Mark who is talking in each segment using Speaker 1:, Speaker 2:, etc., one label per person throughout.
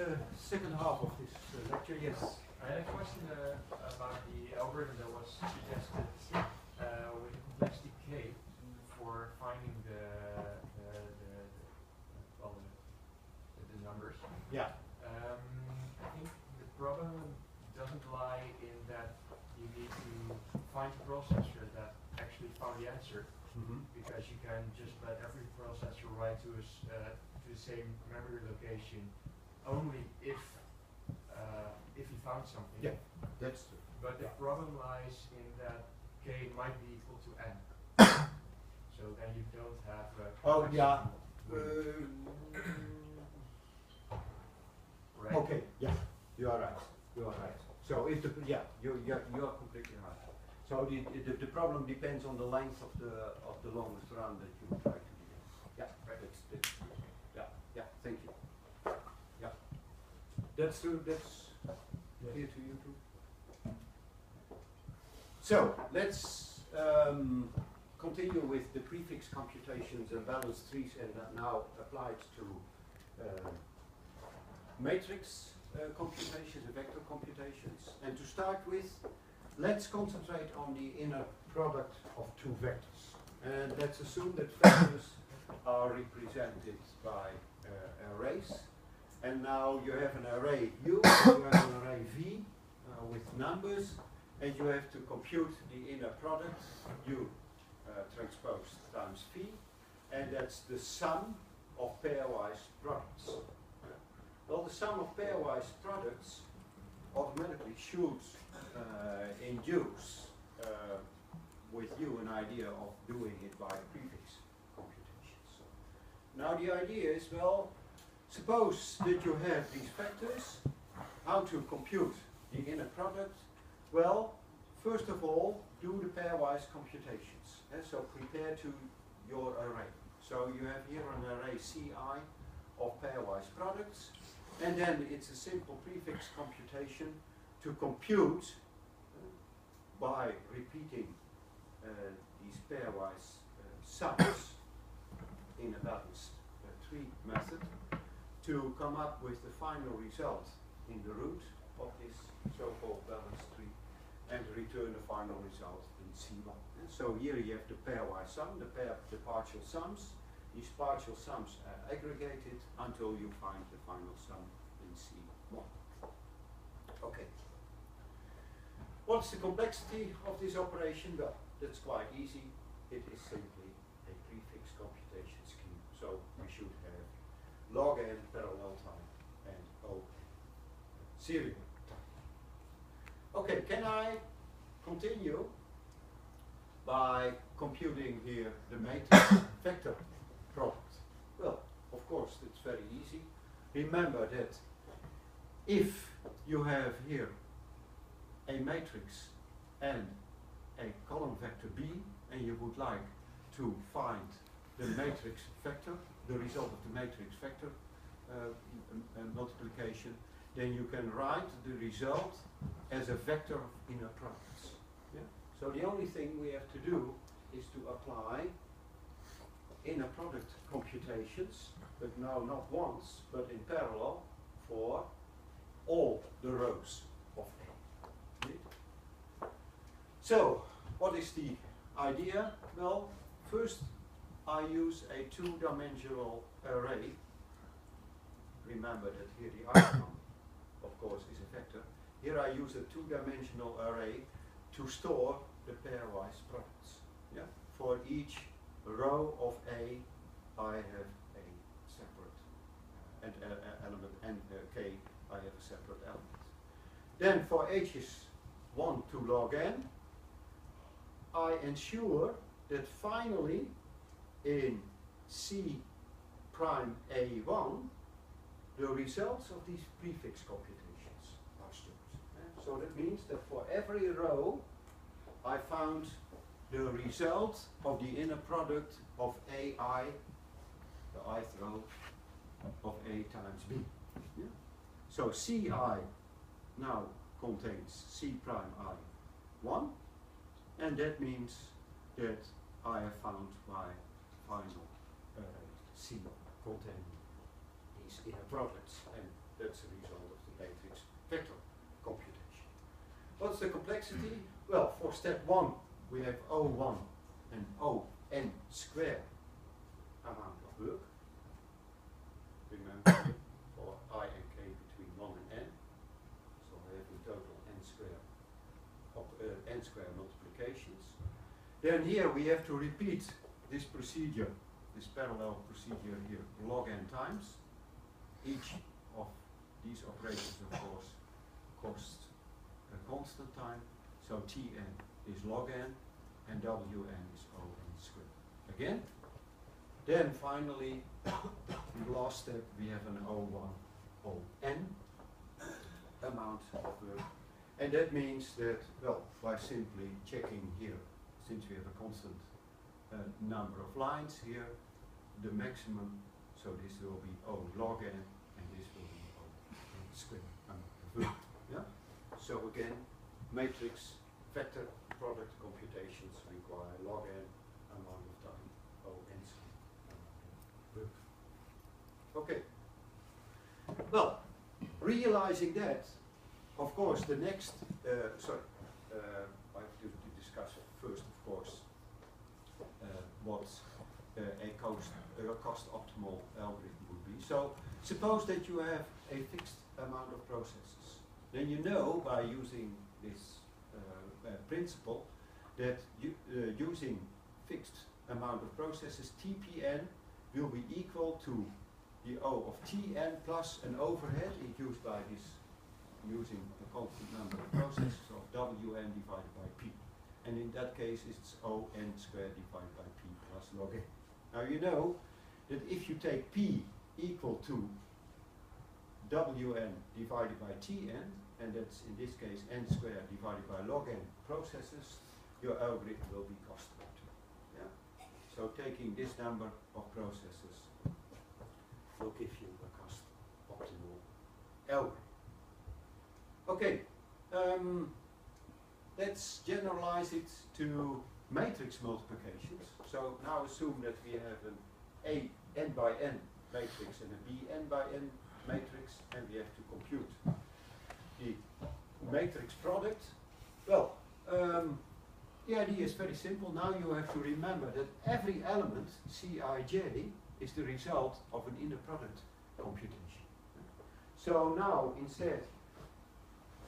Speaker 1: the second half of this lecture, yes.
Speaker 2: I had a question about the algorithm that was suggested with the complexity k for finding the numbers.
Speaker 1: Yeah.
Speaker 2: I think the problem doesn't lie in that you need to find a processor that actually found the answer, because you can just let every processor write to the same memory location only if he found something.
Speaker 1: Yeah, that's true.
Speaker 2: But the problem lies in that k might be equal to n. So then you don't have
Speaker 1: Oh yeah.
Speaker 2: Right.
Speaker 1: Okay. Yeah, you are right. You are right. So if the you are completely right. So the problem depends on the length of the longest run that you try to do. Yeah.
Speaker 2: Right.
Speaker 1: That's yeah. Thank you. Yeah. That's true. That's clear to you too. So let's continue with the prefix computations and balanced trees, and that now applied to matrix computations and vector computations. And to start with, let's concentrate on the inner product of two vectors. And let's assume that vectors are represented by arrays. And now you have an array U, you have an array V with numbers, and you have to compute the inner product, U transpose times V, and that's the sum of pairwise products. Well, the sum of pairwise products automatically should induce with you an idea of doing it by prefix computations. Now the idea is, well, suppose that you have these vectors, how to compute the inner product? Well, first of all, do the pairwise computations. So prepare to your array. So you have here an array Ci of pairwise products, and then it's a simple prefix computation to compute by repeating these pairwise sums in a balanced tree method to come up with the final result in the root of this so-called balanced tree and return the final result in C1. So here you have the pairwise sum, the partial sums. These partial sums are aggregated until you find the final sum in C1. Okay. What's the complexity of this operation? Well, that's quite easy. It is simply a prefix computation scheme. So we should have log n parallel time and O serial time. Okay, can I continue by computing here the matrix vector product? Well, of course, it's very easy. Remember that if you have here a matrix and a column vector B, and you would like to find the matrix vector, the result of the matrix vector multiplication, then you can write the result as a vector of inner products. Yeah? So the only thing we have to do is to apply inner product computations, but now not once, but in parallel for all the rows of A. Right? So, what is the idea? Well, first I use a two-dimensional array. Remember that here the icon, of course, is a vector. Here I use a two-dimensional array to store the pairwise products. Yeah? For each row of A, I have a separate element, and K, I have a separate element. Then for h's 1 to log n, I ensure that finally in C prime A1, the results of these prefix computations are stored. So that means that for every row, I found the result of the inner product of AI, the ith row of A times B. Yeah? So Ci now contains C prime I1, and that means that I have found my final C containing these inner products, and That's the result of the matrix vector computation. What's the complexity? Well, for step 1 we have O1 and On square amount of work. Remember, for I and k between 1 and n. So I have in total n square multiplications. Then here we have to repeat this procedure, this parallel procedure here, log n times. Each of these operations, of course, costs a constant time. So Tn is log n and Wn is On squared. Again. Then finally, in the last step, we have an O1, On amount of work. And that means that, well, by simply checking here, since we have a constant number of lines here, the maximum, so this will be O log n, and this will be O squared amount of work. Yeah? So again, matrix vector product computations require log n amount of time, O n squared amount of work. Okay. Well, realizing that, of course, the next, I have to discuss first, of course, what a cost optimal algorithm would be. So, suppose that you have a fixed amount of processes. Then you know by using this principle that using fixed amount of processes, Tpn will be equal to the O of Tn plus an overhead induced by this using a constant number of processes of Wn divided by P. And in that case it's On squared divided by P plus log n. Now you know that if you take P equal to Wn divided by Tn, and that's in this case n squared divided by log n processes, your algorithm will be cost optimal. Yeah? So taking this number of processes will give you a cost optimal algorithm. Okay, let's generalize it to matrix multiplications. So now assume that we have an A n by n matrix and a B n by n matrix, and we have to compute the matrix product. Well, the idea is very simple. Now you have to remember that every element, Cij, is the result of an inner product computation. So now instead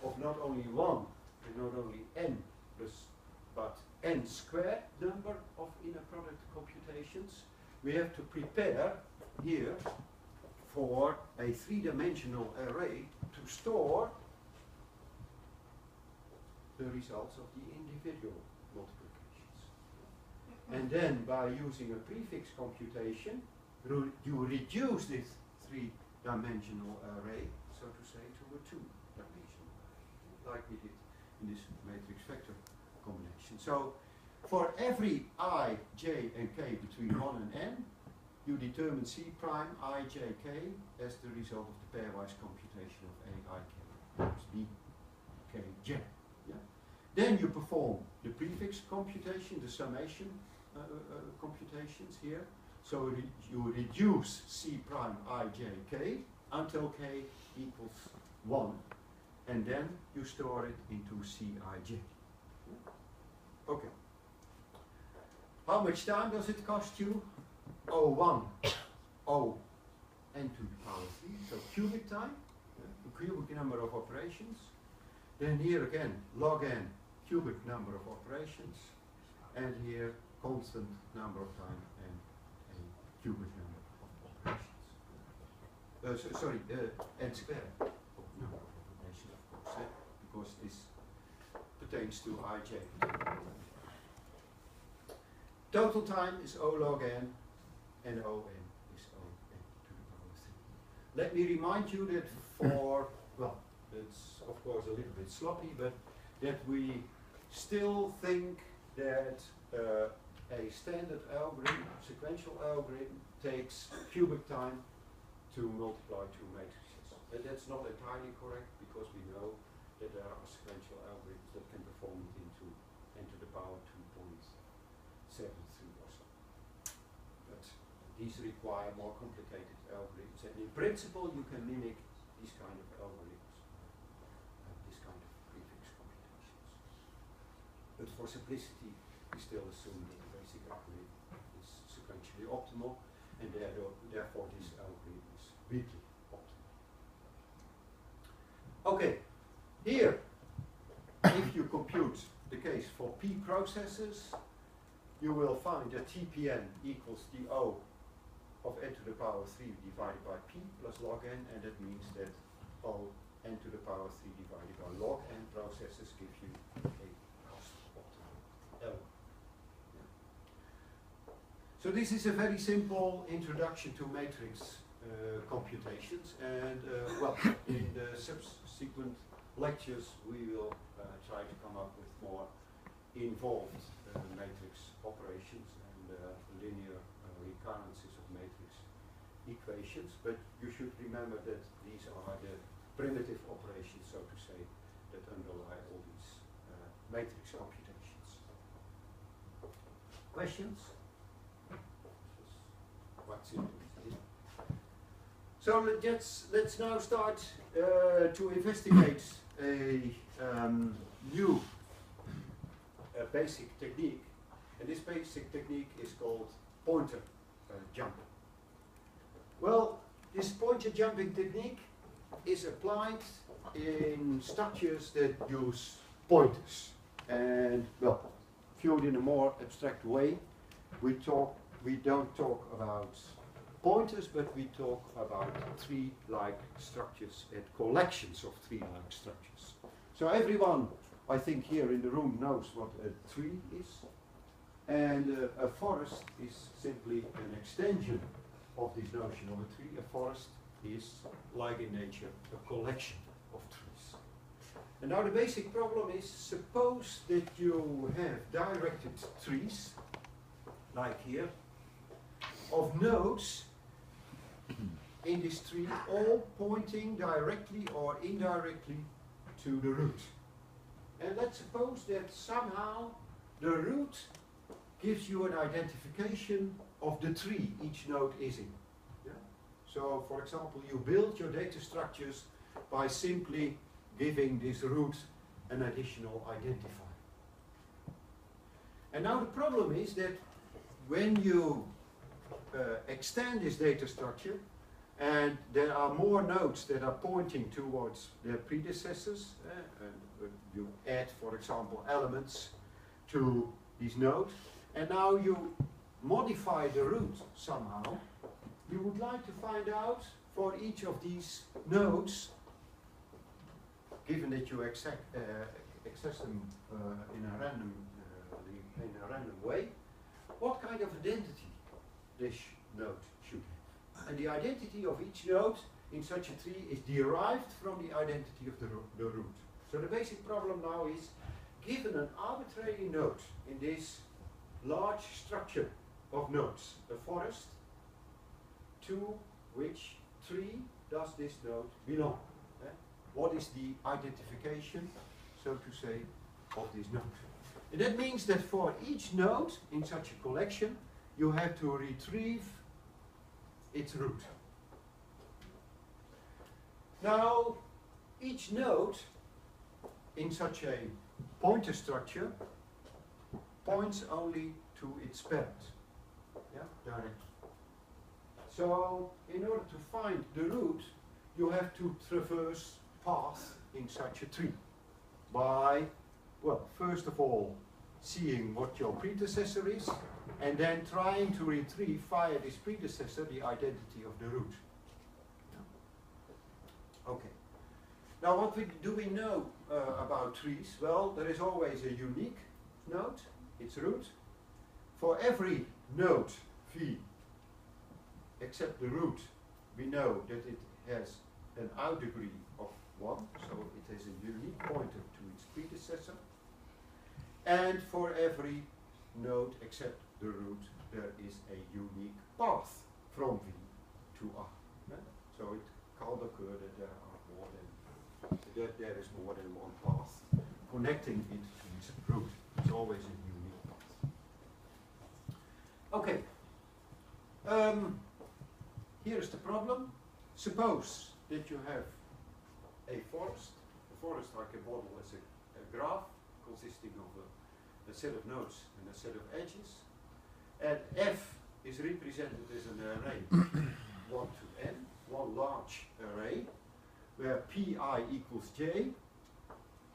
Speaker 1: of not only 1 and not only n plus but n squared number of inner product computations, we have to prepare here for a three-dimensional array to store the results of the individual multiplications. And then by using a prefix computation, you reduce this three-dimensional array, so to say, to a two-dimensional array, like we did in this matrix vector combination. So for every I, j, and k between 1 and n, you determine C prime I, j, k as the result of the pairwise computation of A, I, k times B, k, j. Yeah? Then you perform the prefix computation, the summation computations here. So you reduce C prime I, j, k until k equals 1. And then you store it into Cij. Okay. How much time does it cost you? O1, O n to the power 3, so cubic time, the cubic number of operations. Then here again, log n, cubic number of operations. And here, constant number of time and a cubic number of operations. N squared number of operations, of course, because this pertains to Ij. Total time is O log n, and On is On to the power 3. Let me remind you that for, well, it's of course a little bit sloppy, but that we still think that a standard algorithm, sequential algorithm, takes cubic time to multiply two matrices. And that's not entirely correct, because we know that there are sequential algorithms that can perform it into n to the power 2.73 or so. But these require more complicated algorithms, and in principle you can mimic these kind of algorithms, this kind of prefix computations. But for simplicity, we still assume that the basic algorithm is sequentially optimal, and therefore this algorithm is weakly optimal. Okay, here, if you compute the case for P processes, you will find that Tpn equals the O of n to the power 3 divided by P plus log n, and that means that all n to the power 3 divided by log n processes give you a cost optimal L. Yeah. So this is a very simple introduction to matrix computations, and well, in the subsequent lectures we will try to come up with more involved matrix operations and linear recurrences of matrix equations, but you should remember that these are the primitive operations, so to say, that underlie all these matrix computations. Questions? Quite simple. So let's now start to investigate a new basic technique, and this basic technique is called pointer jumping. Well, this pointer jumping technique is applied in structures that use pointers, and well, viewed in a more abstract way, we don't talk about pointers, but we talk about tree-like structures and collections of tree-like structures. So everyone, I think, here in the room knows what a tree is, and a forest is simply an extension of this notion of a tree. A forest is, like in nature, a collection of trees. And now the basic problem is, suppose that you have directed trees, like here, of nodes in this tree, all pointing directly or indirectly to the root. And let's suppose that somehow the root gives you an identification of the tree each node is in. Yeah? So, for example, you build your data structures by simply giving this root an additional identifier. And now the problem is that when you extend this data structure, and there are more nodes that are pointing towards their predecessors, and you add, for example, elements to these nodes, and now you modify the root somehow, you would like to find out for each of these nodes, given that you access them in a random way, what kind of identity this node should have. And the identity of each node in such a tree is derived from the identity of the root. So the basic problem now is, given an arbitrary node in this large structure of nodes, a forest, to which tree does this node belong? What is the identification, so to say, of this node? And that means that for each node in such a collection, you have to retrieve its root. Now, each node in such a pointer structure points only to its parent, directly. So, in order to find the root, you have to traverse path in such a tree by, well, first of all, seeing what your predecessor is, and then trying to retrieve via this predecessor the identity of the root. Yeah. Okay. Now, what do we know about trees? Well, there is always a unique node, its root. For every node V, except the root, we know that it has an out degree of 1, so it has a unique pointer to its predecessor. And for every node except the root, there is a unique path from V to R. Yeah? So it can't occur that there is more than one path connecting it to its root. It's always a unique path. Okay. Here is the problem. Suppose that you have first I can model as a graph consisting of a set of nodes and a set of edges. And F is represented as an array 1 to n, one large array, where pi equals j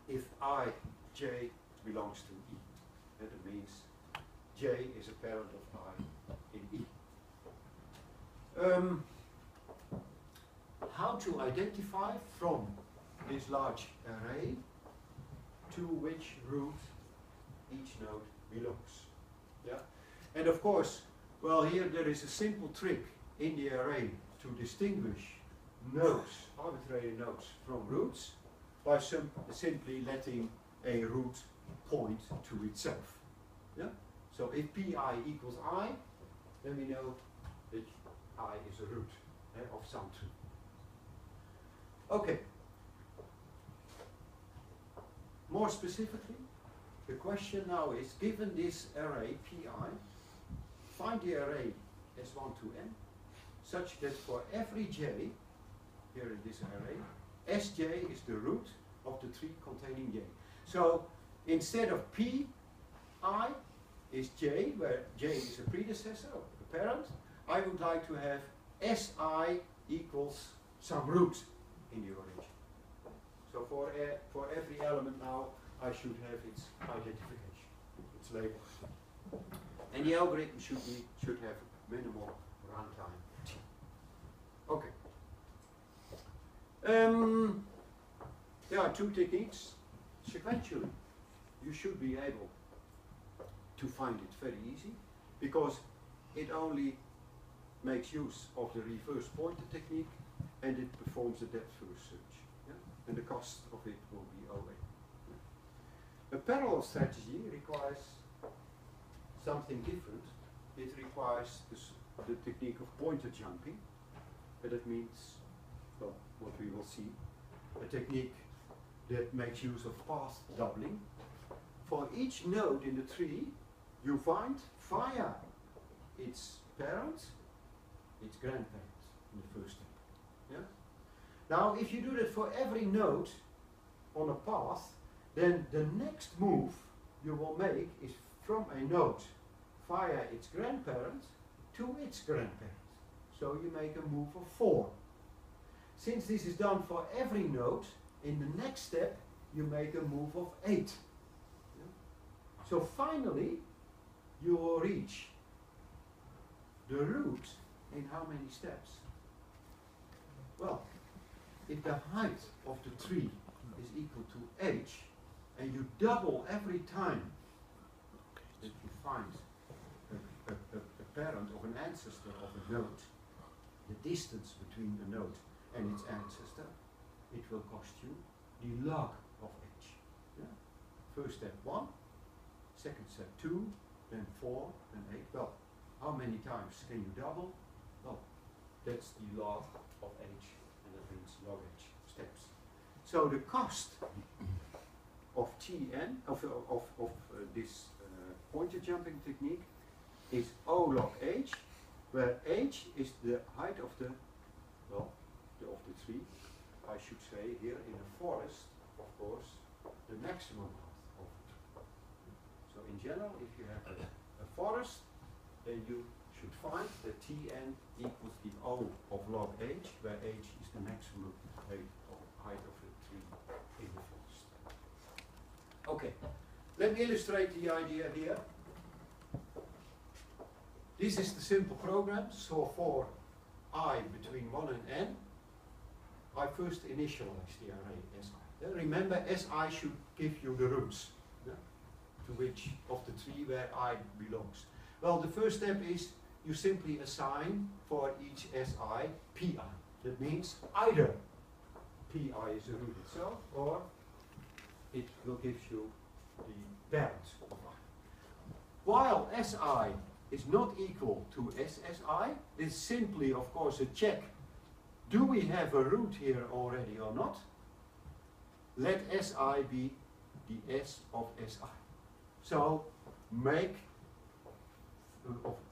Speaker 1: if ij belongs to E. And it means j is a parent of I in E. How to identify from this large array to which root each node belongs. Yeah? And of course, well, here there is a simple trick in the array to distinguish nodes, arbitrary nodes, from roots by simply letting a root point to itself. Yeah? So if pi equals I, then we know that I is a root of some tree. Okay. More specifically, the question now is, given this array pi, find the array S1 to n, such that for every j, here in this array, Sj is the root of the tree containing j. So instead of pi is j, where j is a predecessor, a parent, I would like to have Si equals some root in the origin. So for every element now, I should have its identification, its label. And the algorithm should have minimal runtime t. Okay. There are two techniques. Sequentially, you should be able to find it very easy, because it only makes use of the reverse pointer technique, and it performs a depth first search. Yeah? And the cost of it will be OA. Yeah? A parallel strategy requires something different. It requires the technique of pointer jumping, but that means, well, what we will see, a technique that makes use of path doubling. For each node in the tree, you find via its parent, its grandparent in the first step. Yeah? Now, if you do that for every node on a path, then the next move you will make is from a node via its grandparent to its grandparent. So you make a move of 4. Since this is done for every node, in the next step you make a move of 8. Yeah? So finally you will reach the root in how many steps? Well, if the height of the tree is equal to h, and you double every time that you find a parent of an ancestor of a node, the distance between the node and its ancestor, it will cost you the log of h. Yeah? First step 1, second step 2, then 4, then 8. Well, how many times can you double? Well, that's the log of h, and that means log h steps. So the cost of Tn, of this pointer jumping technique, is O log h, where h is the height of the, well, of the tree. I should say here in a forest, of course, the maximum height of the tree. So in general, if you have a forest, then you should find that Tn equals the O of log h, where h is the maximum height of the tree in the forest. Okay, let me illustrate the idea here. This is the simple program. So for I between 1 and n, I first initialize the array Si. Remember, Si should give you the roots, yeah, to which of the tree where I belongs. Well, the first step is you simply assign for each Si pi. That means either pi is the root itself, or it will give you the parent of I. While Si is not equal to SSI, this is simply, of course, a check. Do we have a root here already or not? Let Si be the S of Si. So make,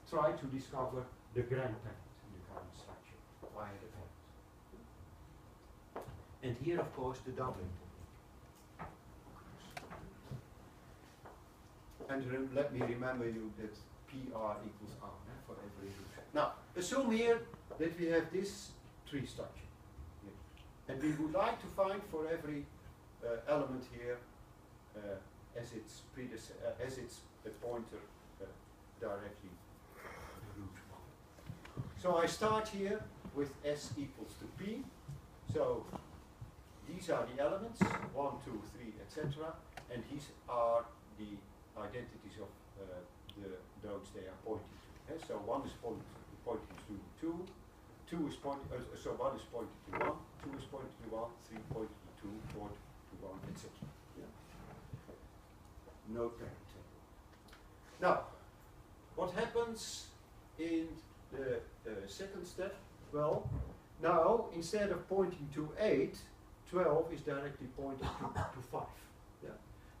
Speaker 1: try to discover the grandparent in the current structure via the parent. And here, of course, the doubling technique. And let me remember you that PR equals R for every root. Now, assume here that we have this tree structure. Here. And we would like to find for every element here as its pointer directly the root 1. So I start here with S equals to P. So these are the elements, 1, 2, 3, etc. And these are the identities of the nodes they are pointing to. So 1 is pointing to 2, 2 is pointing, so 1 is pointing to 1, 2 is pointing to 1, 3 pointing to 2, 4 to 1, etc. Yeah? Node parent table. Now, what happens in the second step? Well, now instead of pointing to 8, 12 is directly pointing to 5. Yeah?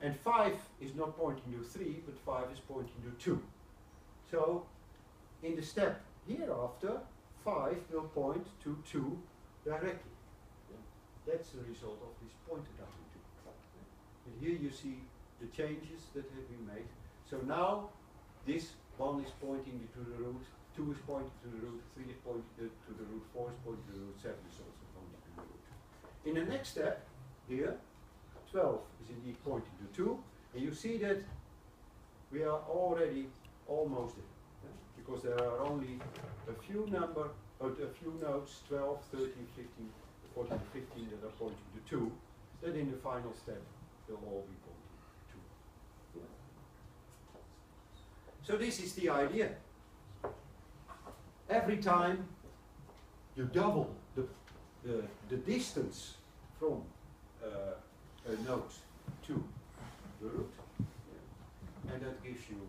Speaker 1: And 5 is not pointing to 3, but 5 is pointing to 2. So, in the step hereafter, 5 will point to 2 directly. Yeah? That's the result of this pointer W2. And here you see the changes that have been made. So now, this 1 is pointing to the root, 2 is pointing to the root, 3 is pointing to the root, 4 is pointing to the root, 7 is also pointing to the root. In the next step, here, 12 is indeed pointing to 2, and you see that we are already almost there, yeah? Because there are only a few nodes, 12, 13, 15, 14, 15 that are pointing to 2, that in the final step will all be pointing to 2. Yeah? So this is the idea. Every time you double the distance from a node to the root, yeah, and that gives you,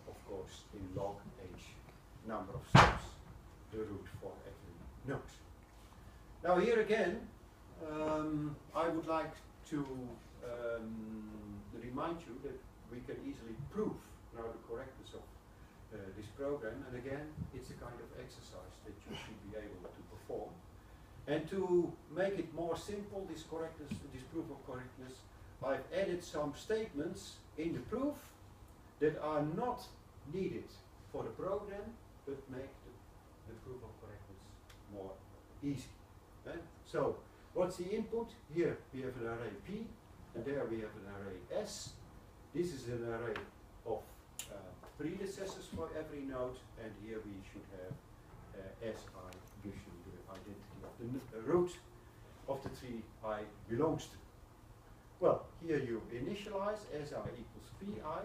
Speaker 1: of course, in log h number of steps, the root for every node. Now here again, I would like to remind you that we can easily prove now the correctness of this program, and again, it's a kind of exercise that you should be able to perform. And to make it more simple, this proof of correctness, I've added some statements in the proof that are not needed for the program, but make the proof of correctness more easy. Okay? So, what's the input? Here we have an array P, and there we have an array S. This is an array of predecessors for every node, and here we should have Si gives you the identity of the root of the tree I belongs to. Well, here you initialize Si equals Pi,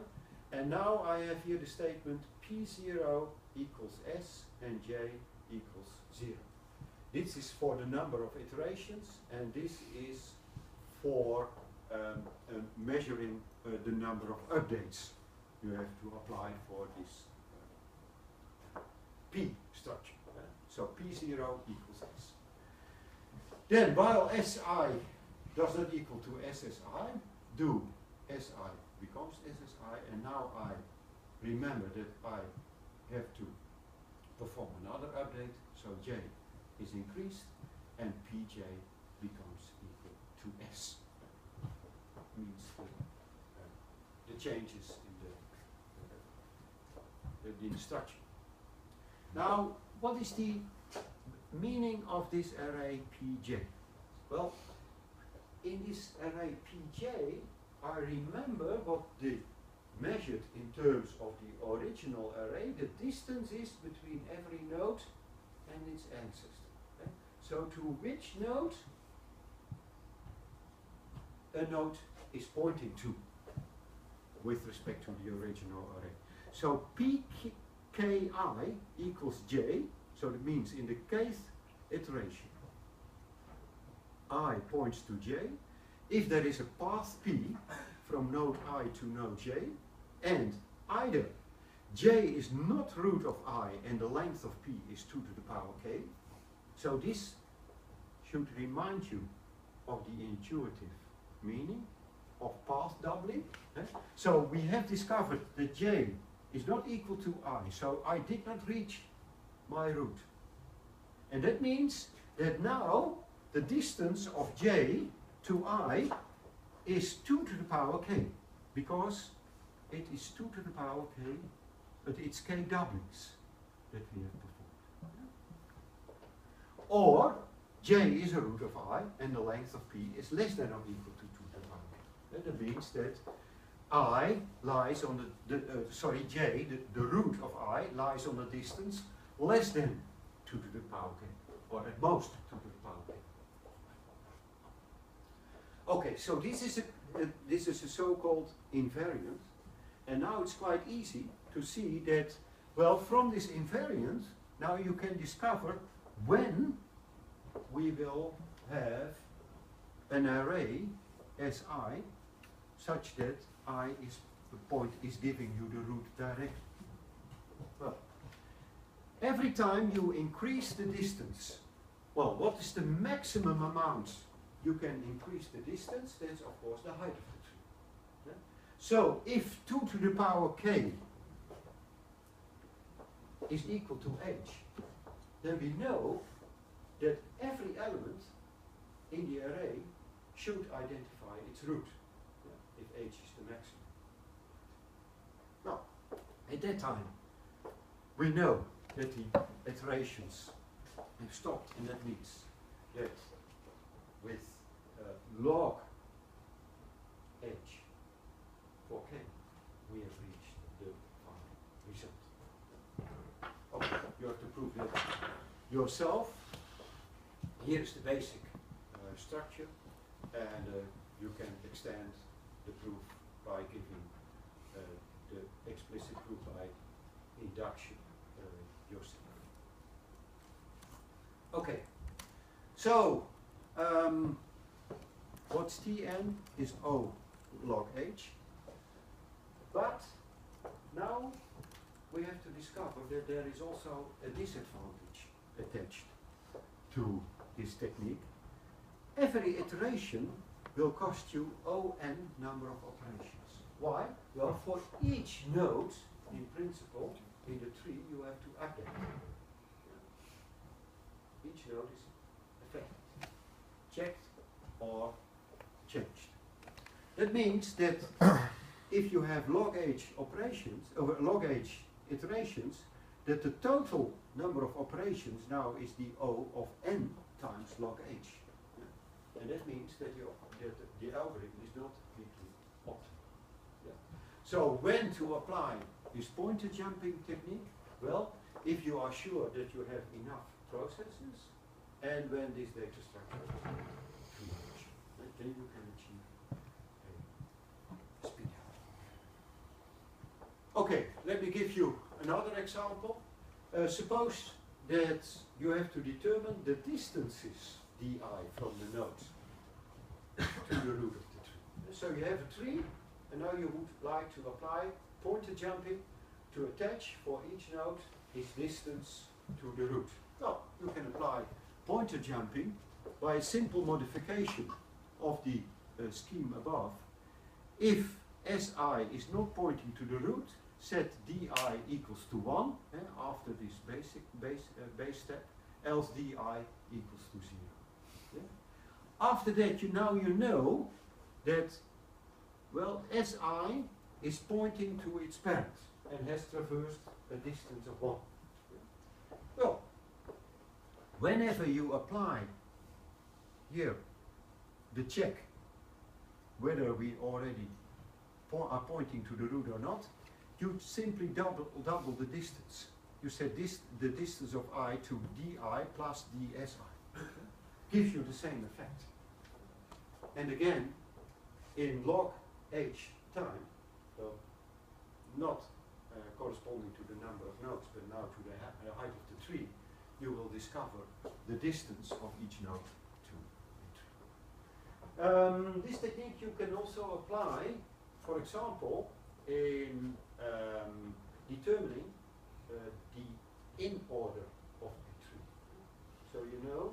Speaker 1: and now I have here the statement P0 equals S and J equals 0. This is for the number of iterations, and this is for measuring the number of updates you have to apply for this P structure. So P0 equals S. Then while Si does not equal to SSI, do Si becomes SSI, and now I remember that I have to perform another update, so J is increased and Pj becomes equal to S. Means the changes in the structure. Now, what is the meaning of this array Pj? Well, in this array Pj, I remember what they measured in terms of the original array, the distance is between every node and its ancestor. Okay? So to which node a node is pointing to with respect to the original array. So Pki equals j, so that means in the kth iteration I points to j. If there is a path p from node I to node j, and either j is not root of I and the length of p is 2 to the power k, so this should remind you of the intuitive meaning of path doubling. So we have discovered that j is not equal to I, so I did not reach my root. And that means that now the distance of j to I is 2 to the power k, because it is 2 to the power k, but it's k doublings that we have performed. Or j is a root of I, and the length of p is less than or equal to 2 to the power k. That means that I lies on j, the root of I lies on a distance less than 2 to the power k, or at most 2 to the power k. Okay, so this is a so-called invariant, and now it's quite easy to see that, well, from this invariant, now you can discover when we will have an array Si such that the point is giving you the root directly. Well, every time you increase the distance, well, what is the maximum amount you can increase the distance? That's of course the height of the tree. Yeah? So if 2 to the power k is equal to h, then we know that every element in the array should identify its root, if h is the maximum. Now, at that time, we know that the iterations have stopped, and that means that with log h for k, we have reached the final result. Okay, you have to prove that yourself. Here is the basic structure, and you can extend the proof by giving the explicit proof by induction yourself. Okay, so what's Tn is O log h, but now we have to discover that there is also a disadvantage attached to this technique. Every iteration will cost you O n number of operations. Why? Well, for each node, in principle, in the tree, you have to update. Each node is affected, checked, or changed. That means that if you have log h operations, or log h iterations, that the total number of operations now is the O of n times log h. And that means that the algorithm is not completely optimal. Yeah. So when to apply this pointer jumping technique? Well, if you are sure that you have enough processes, and when this data structure is too much, then you can achieve a speed up. Okay, let me give you another example. Suppose that you have to determine the distances di from the nodes to the root of the tree. So you have a tree, and now you would like to apply pointer jumping to attach for each node its distance to the root. Well, you can apply pointer jumping by a simple modification of the scheme above. If Si is not pointing to the root, set di equals to 1 after this base step, else di equals to 0. Yeah? After that, you know that, well, Si is pointing to its parent and has traversed a distance of 1. Yeah? Well, whenever you apply here the check whether we already are pointing to the root or not, you simply double the distance. You set the distance of I to di plus dsi. Gives you the same effect. And again, in log h time, so not corresponding to the number of nodes, but now to the height of the tree, you will discover the distance of each node to the tree. This technique you can also apply, for example, in determining the in order of the tree. So you know,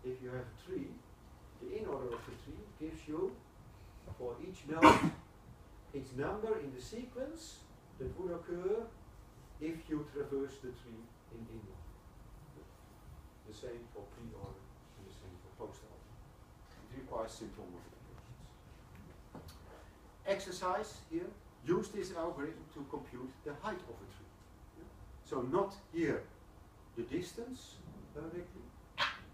Speaker 1: if you have a tree, the in order of the tree gives you, for each node, its number in the sequence that would occur if you traverse the tree in order. The same for pre-order and the same for post-order. It requires simple modifications. Exercise here. use this algorithm to compute the height of a tree. Yeah? So not here the distance directly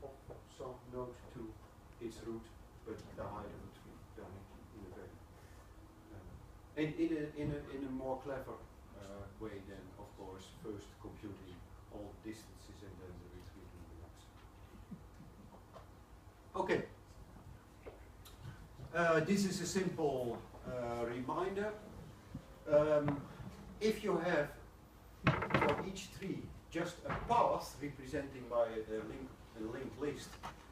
Speaker 1: of some node to its root, but the height of a tree directly in a very in a more clever way than, of course, first computing all distances and then retrieving the maximum. Okay. This is a simple reminder. If you have for each tree just a path representing by a linked list,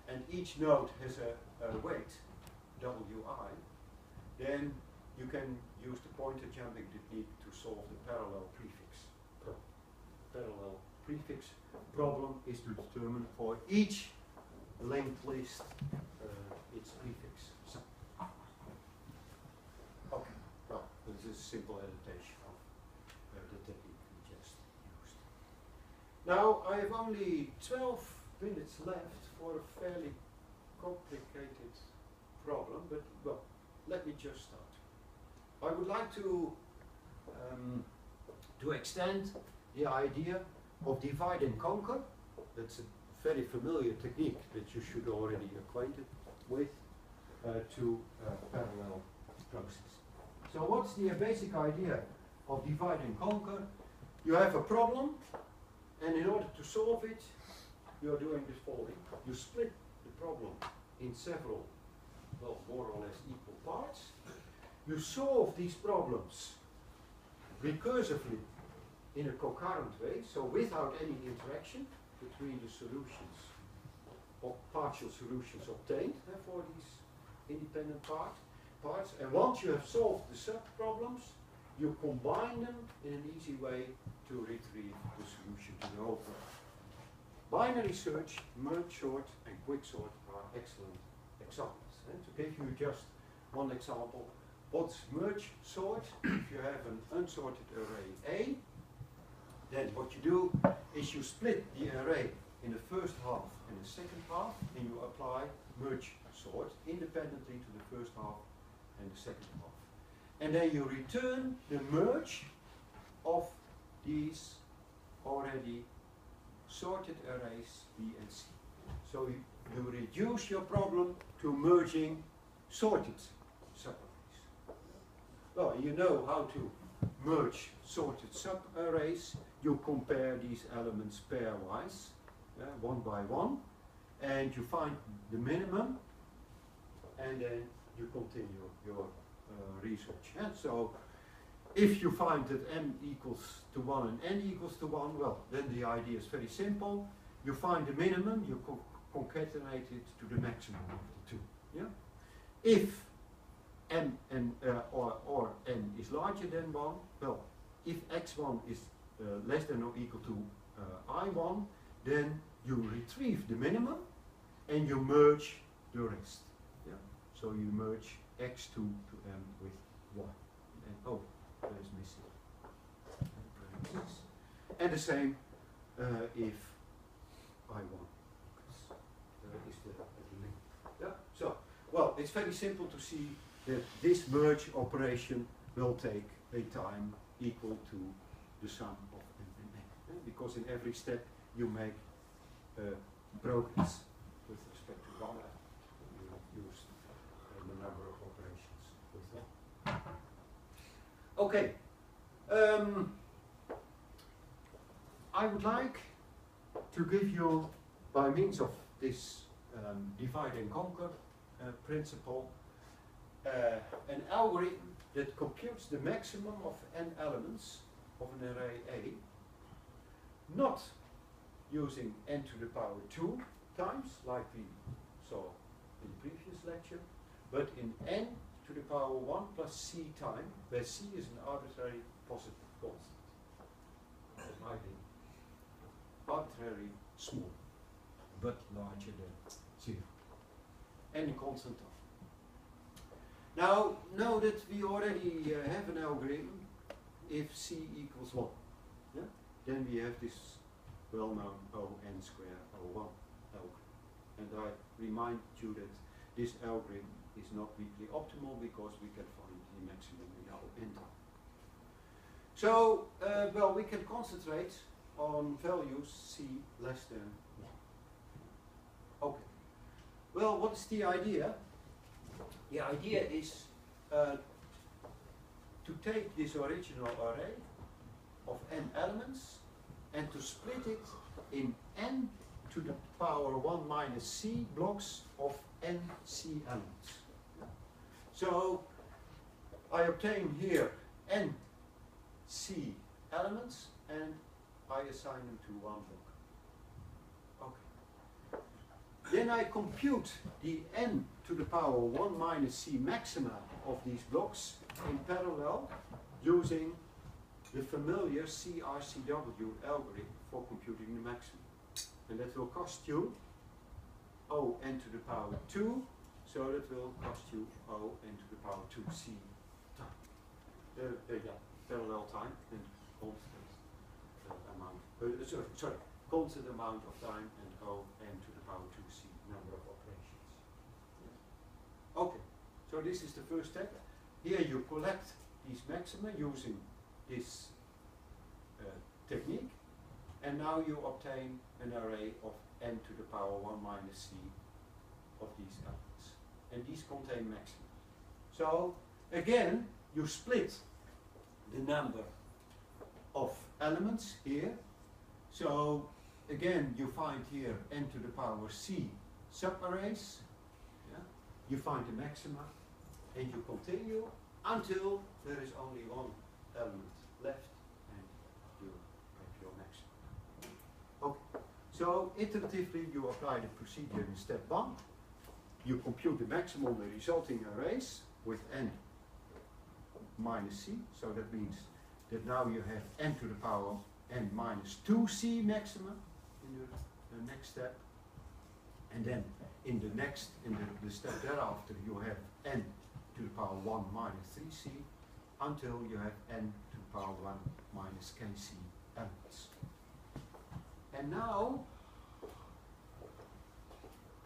Speaker 1: and each node has a weight, wi, then you can use the pointer jumping technique to solve the parallel prefix problem. Parallel prefix problem is to determine for each linked list its prefix. So, okay, well, this is a simple adaptation of the technique we just used. Now I have only 12 minutes left for a fairly complicated problem, but well, let me just start. I would like to extend the idea of divide and conquer. That's a very familiar technique that you should already be acquainted with, to parallel process. So what's the basic idea of divide and conquer? You have a problem, and in order to solve it, you're doing the following. You split the problem in several, well, more or less equal parts. You solve these problems recursively in a concurrent way, so without any interaction between the solutions or partial solutions obtained for these independent parts. And once you have solved the sub-problems, you combine them in an easy way to retrieve the solution to the whole problem. Binary search, merge sort, and quick sort are excellent examples. And to give you just one example, what's merge sort? If you have an unsorted array A, then what you do is you split the array in the first half and the second half, and you apply merge sort independently to the first half and the second half. And then you return the merge of these already sorted arrays B and C. So you reduce your problem to merging sorted subarrays. Well, you know how to merge sorted subarrays. You compare these elements pairwise, one by one, and you find the minimum, and then you continue your research. And so if you find that m equals to 1 and n equals to 1, well, then the idea is very simple. You find the minimum, you concatenate it to the maximum of the two. Yeah? If m and or n is larger than 1, well, if x1 is less than or equal to I1, then you retrieve the minimum and you merge the rest. Yeah? So you merge x2 to m with 1. And oh, there is missing. And the same if I1 is the link. Yeah? So, well, it's very simple to see that this merge operation will take a time equal to the sum of n and n. Because in every step you make progress with respect to one element. You use the number of operations with that. Okay. I would like to give you, by means of this divide and conquer principle, an algorithm that computes the maximum of n elements of an array A, not using n to the power 2 times, like we saw in the previous lecture, but in n to the power 1 plus c time, where c is an arbitrary positive constant. That might be arbitrarily small, but larger than 0. Any constant time. Now, know that we already have an algorithm if c equals 1. Yeah? Then we have this well-known O(n square O1 algorithm. And I remind you that this algorithm is not weakly optimal because we can find the maximum in O(n time. So, well, we can concentrate on values c less than 1. Okay. Well, what is the idea? The idea is to take this original array of n elements and to split it in n to the power 1 minus c blocks of n c elements. So I obtain here n c elements and I assign them to one block. Okay. Then I compute the n to the power 1 minus c maxima of these blocks in parallel using the familiar CRCW algorithm for computing the maximum. And that will cost you O n to the power 2, so that will cost you O n to the power 2c time. Parallel time and constant amount, constant amount of time and O n to the power 2c number of operations. Yeah. Okay, so this is the first step. Here you collect these maxima using this technique, and now you obtain an array of n to the power 1 minus c of these elements. And these contain maxima. So again, you split the number of elements here. So again, you find here n to the power c subarrays. Yeah? You find the maxima, and you continue until there is only one element left, and you have your maximum. Okay. So iteratively you apply the procedure in step 1. You compute the maximum of the resulting arrays with n minus c. So that means that now you have n to the power n minus 2c maxima in the next step. And then in the step thereafter you have n to the power 1 minus 3c until you have n to the power 1 minus kc elements. And now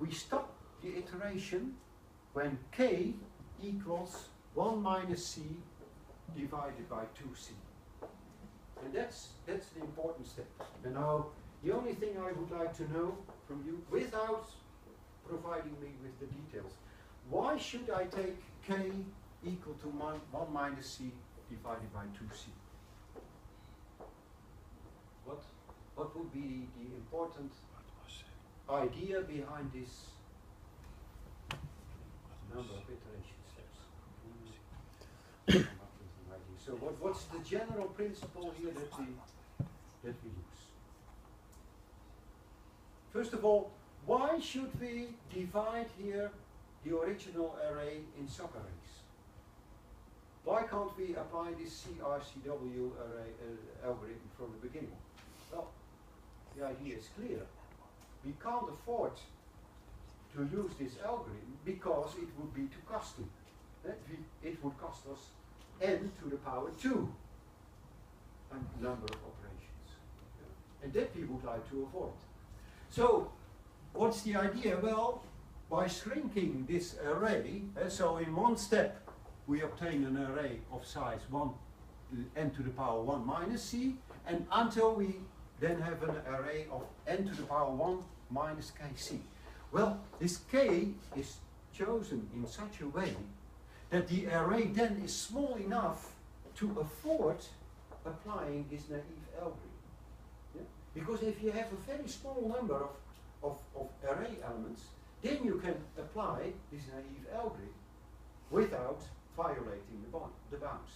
Speaker 1: we stop the iteration when k equals 1 minus c divided by 2c. And that's an important step. And now the only thing I would like to know from you, without providing me with the details, why should I take k equal to 1 minus c divided by 2c? What would be the important idea behind this number of iteration steps? So what's the general principle here that we use? First of all, why should we divide here the original array in subarrays? Why can't we apply this CRCW array algorithm from the beginning? Well, the idea is clear. We can't afford to use this algorithm because it would be too costly. It would cost us n to the power 2 number of operations. And that we would like to avoid. So, what's the idea? Well, by shrinking this array, so in one step we obtain an array of size 1 n to the power 1 minus c, and until we then have an array of n to the power 1 minus kc. Well, this k is chosen in such a way that the array then is small enough to afford applying this naive algorithm. Yeah? Because if you have a very small number of array elements, then you can apply this naive algorithm without violating the bounds.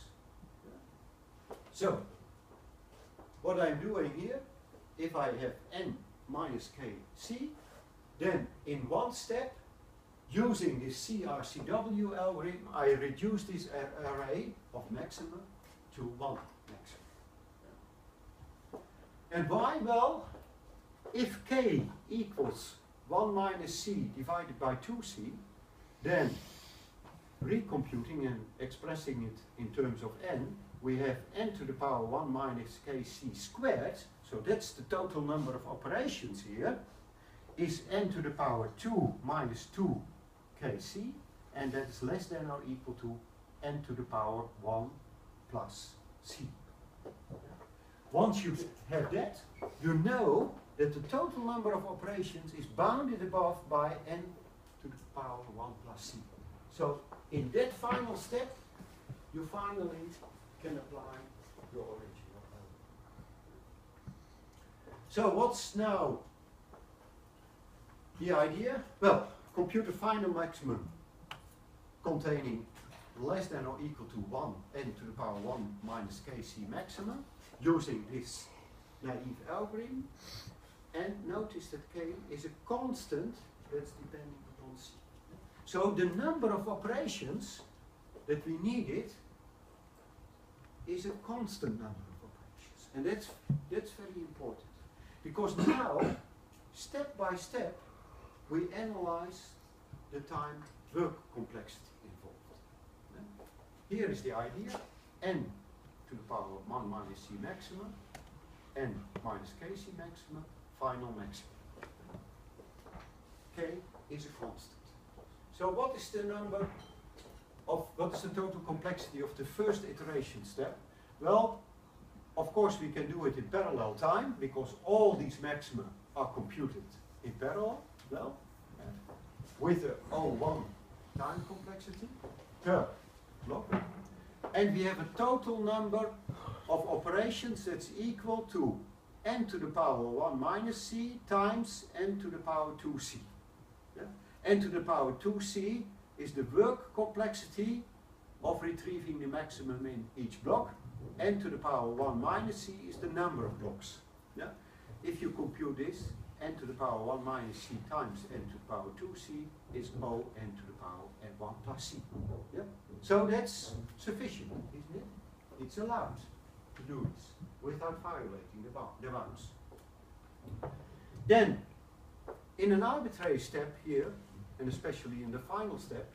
Speaker 1: Yeah? So, what I'm doing here, if I have n minus kc, then in one step, using this CRCW algorithm, I reduce this array of maxima to one maximum. And why? Well, if k equals 1 minus c divided by 2c, then recomputing and expressing it in terms of n, we have n to the power 1 minus kc squared, so that's the total number of operations here, is n to the power 2 minus 2 kc, and that is less than or equal to n to the power 1 plus c. Once you have that, you know that the total number of operations is bounded above by n to the power 1 plus c. So in that final step, you finally can apply your original algorithm. So what's now the idea? Well, compute a final maximum containing less than or equal to 1 n to the power 1 minus kc maximum using this naive algorithm. And notice that k is a constant that's depending upon c. So the number of operations that we needed is a constant number of operations. And that's very important. Because now, step by step, we analyze the time work complexity involved. Here is the idea, n to the power of 1 minus c maximum, n minus kc maximum, final maximum. K is a constant. So what is the number of, what is the total complexity of the first iteration step? Well, of course we can do it in parallel time, because all these maxima are computed in parallel, well, with the O1 time complexity per block. And we have a total number of operations that's equal to n to the power 1 minus c times n to the power 2c. Yeah? N to the power 2c is the work complexity of retrieving the maximum in each block. N to the power 1 minus c is the number of blocks. Yeah? If you compute this, n to the power 1 minus c times n to the power 2c is O n to the power n1 plus c. Yeah? So that's sufficient, isn't it? It's allowed to do this without violating the bounds. Then, in an arbitrary step here, and especially in the final step,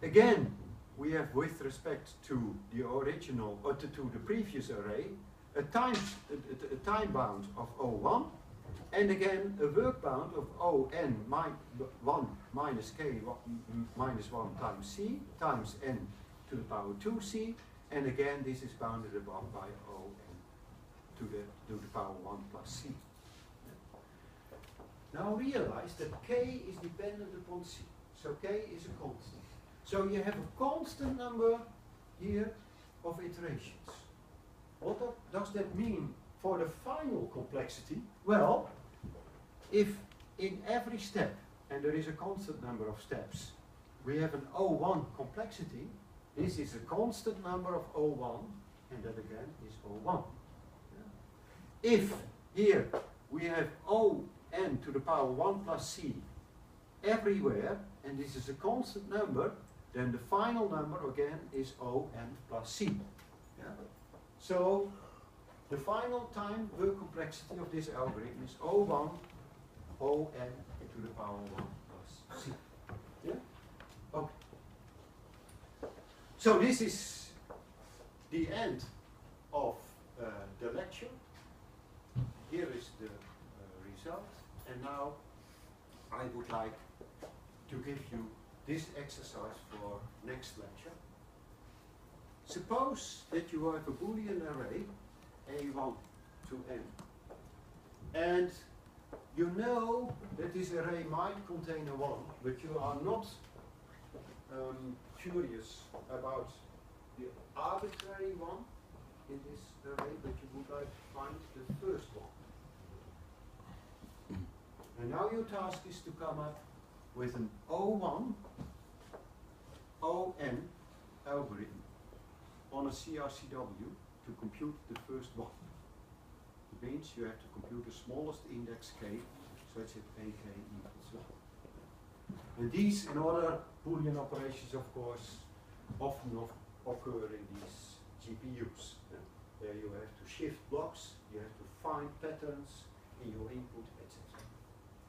Speaker 1: again, we have with respect to the original, or to the previous array, a time bound of O1, and again a work bound of On 1 minus k minus 1 times c times n to the power 2c, and again this is bounded above by O n to the power 1 plus c. Now realize that k is dependent upon c, so k is a constant. So you have a constant number here of iterations. What does that mean for the final complexity? Well, if in every step, and there is a constant number of steps, we have an O1 complexity, this is a constant number of O1, and that again is O1. Yeah. If here we have O n to the power 1 plus c everywhere, and this is a constant number, then the final number again is O n plus c. Yeah. So the final time work complexity of this algorithm is O1 O n to the power 1 plus c. Yeah? Okay. So this is the end of the lecture. Here is the result. And now I would like to give you this exercise for next lecture. Suppose that you have a Boolean array A1 to n. And you know that this array might contain a 1, but you are not curious about the arbitrary one in this array, but you would like to find the first one. And now your task is to come up with an O1 ON algorithm on a CRCW to compute the first one. It means you have to compute the smallest index k, such that ak equals 1. And these and other Boolean operations, of course, often occur in these GPUs. There you have to shift blocks, you have to find patterns in your input, etc.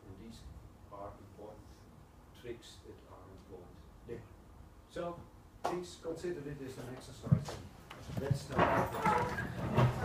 Speaker 1: And these are important tricks that are employed there. So please consider it as an exercise. Let's start.